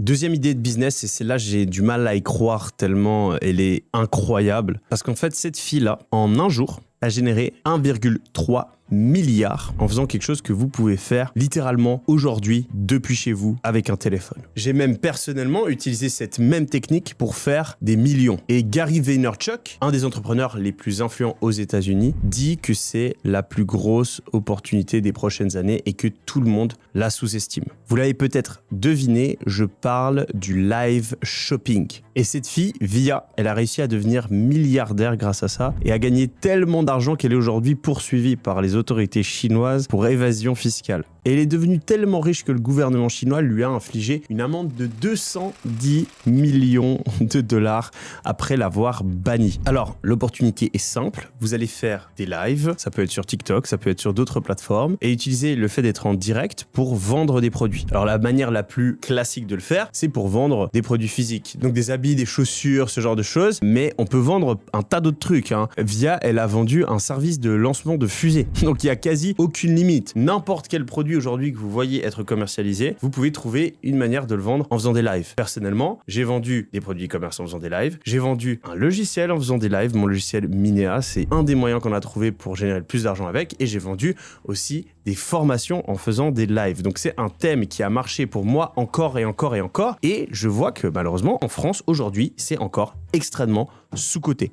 Deuxième idée de business, et celle-là, j'ai du mal à y croire tellement elle est incroyable. Parce qu'en fait, cette fille-là, en un jour, a généré 1,3 milliard en faisant quelque chose que vous pouvez faire littéralement aujourd'hui depuis chez vous avec un téléphone. J'ai même personnellement utilisé cette même technique pour faire des millions. Et Gary Vaynerchuk, un des entrepreneurs les plus influents aux États-Unis, dit que c'est la plus grosse opportunité des prochaines années et que tout le monde la sous-estime. Vous l'avez peut-être deviné, je parle du live shopping. Et cette fille, Via, elle a réussi à devenir milliardaire grâce à ça et a gagné tellement d'argent qu'elle est aujourd'hui poursuivie par les autorités chinoises pour évasion fiscale. Et elle est devenue tellement riche que le gouvernement chinois lui a infligé une amende de 210 millions de dollars après l'avoir bannie. Alors, l'opportunité est simple. Vous allez faire des lives, ça peut être sur TikTok, ça peut être sur d'autres plateformes, et utiliser le fait d'être en direct pour vendre des produits. Alors, la manière la plus classique de le faire, c'est pour vendre des produits physiques. Donc, des habits, des chaussures, ce genre de choses, mais on peut vendre un tas d'autres trucs. Via, elle a vendu un service de lancement de fusée. Donc, il n'y a quasi aucune limite. N'importe quel produit aujourd'hui que vous voyez être commercialisé, vous pouvez trouver une manière de le vendre en faisant des lives. Personnellement, j'ai vendu des produits e-commerce en faisant des lives, j'ai vendu un logiciel en faisant des lives, mon logiciel Minea, c'est un des moyens qu'on a trouvé pour générer le plus d'argent avec, et j'ai vendu aussi des formations en faisant des lives. Donc c'est un thème qui a marché pour moi encore et encore et encore, et je vois que malheureusement en France aujourd'hui, c'est encore extrêmement sous-coté.